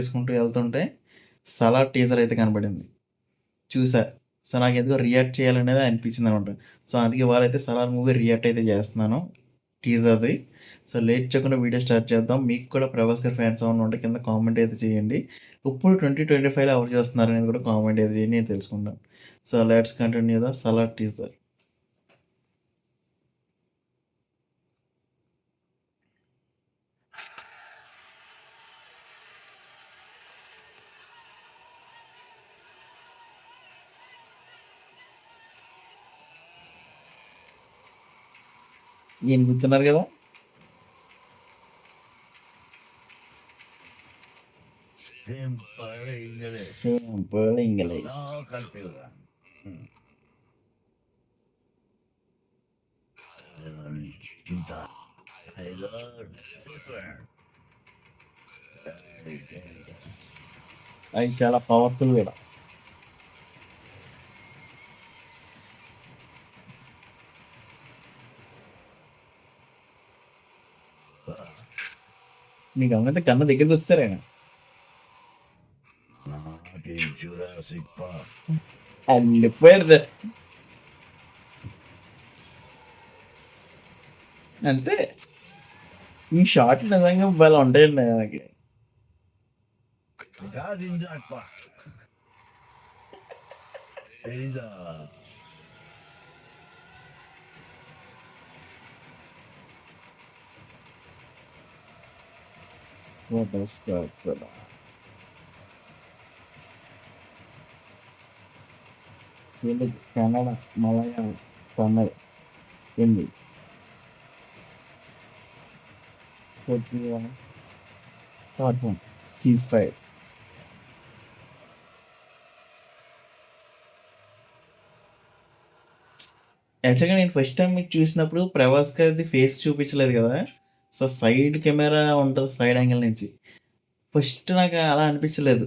చేసుకుంటూ వెళ్తుంటే 'సలార్' టీజర్ అయితే కనపడింది. చూసా. సో, నాకెందుకో రియాక్ట్ చేయాలనేది అనిపించిందనమాట. సో, అందుకే ఇవాళైతే 'సలార్' మూవీ రియాక్ట్ అయితే చేస్తున్నాను టీజర్‌ది. సో, లేట్ చేయకుండా వీడియో స్టార్ట్ చేద్దాం. మీకు కూడా 'ప్రభాస్' గారి ఫ్యాన్స్ ఏమన్నా ఉంటే కింద కామెంట్ అయితే చేయండి. ఇప్పుడు 2025లో ఎవరు చేస్తున్నారనేది కూడా కామెంట్ అయితే చేయండి. నేను తెలుసుకుంటాను. So, let's continue the 'Salaar' teaser. ఈయన కూర్చున్నారు కదా! Simple English. అది చాలా పవర్ఫుల్ కూడా. మీకు గమనిస్తే కన్నా దగ్గరికి వస్తారు ఆయన. వెళ్ళిపోయారు అంతే. ఈ షార్ట్ నిజంగా భలే ఉంటాయండి ఆయనకి. Telugu, Kannada, Malayalam, Tamil, Hindi, Portugal, short film, cease fire. యాక్చువల్‌గా నేను ఫస్ట్ టైమ్ మీకు చూసినప్పుడు 'ప్రభాస్' గారిది ఫేస్ చూపించలేదు కదా! సో, సైడ్ కెమెరా ఉంటది సైడ్ యాంగిల్ నుంచి. ఫస్ట్ నాకు అలా అనిపించలేదు.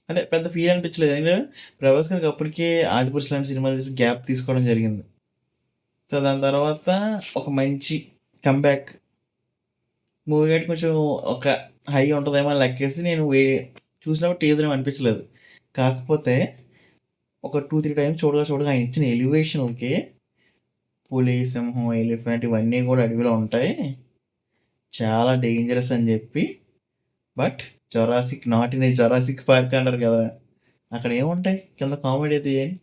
అంటే పెద్ద ఫీల్ అనిపించలేదు. ఎందుకంటే 'ప్రభాస్' గారికి అప్పటికే 'ఆదిపురుష్' లాంటి సినిమాలు తీసి గ్యాప్ తీసుకోవడం జరిగింది. సో, దాని తర్వాత ఒక మంచి కమ్‌బ్యాక్ మూవీ అయితే కొంచెం ఒక హై ఉంటదేమో అని లెక్కేసి నేను చూసినప్పుడు టీజర్ ఏమి అనిపించలేదు. కాకపోతే ఒక 2, 3 టైమ్స్ చూడగా ఆయన ఇచ్చిన ఎలివేషన్‌లకి పులి, సింహం, ఎలిఫెంట్ ఇవన్నీ కూడా అడవిలో ఉంటాయి. చాలా డేంజరస్ అని చెప్పి but not in a Jurassic park అంటారు కదా! అక్కడ ఏముంటాయి? కింద కామెడీ అయితే చేయండి.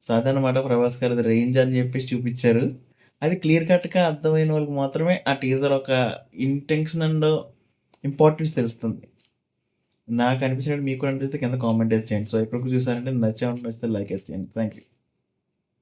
సో, అదనమాట 'ప్రభాస్' గారిది రేంజ్ అని చెప్పేసి చూపిచ్చారు. అది క్లియర్ కట్‌గా అర్థమైన వాళ్ళకి మాత్రమే ఆ టీజర్ ఒక ఇంటెన్షన్ అండ్ ఇంపార్టెన్స్ తెలుస్తుంది. నాకు అనిపించినట్టు మీకు కూడా అనిపిస్తే కింద కామెంట్ అయితే చేయండి. సో, ఇప్పటివరకు చూసారంటే నచ్చే ఉంటే నచ్చితే లైక్ అయితే చేయండి. Thank you.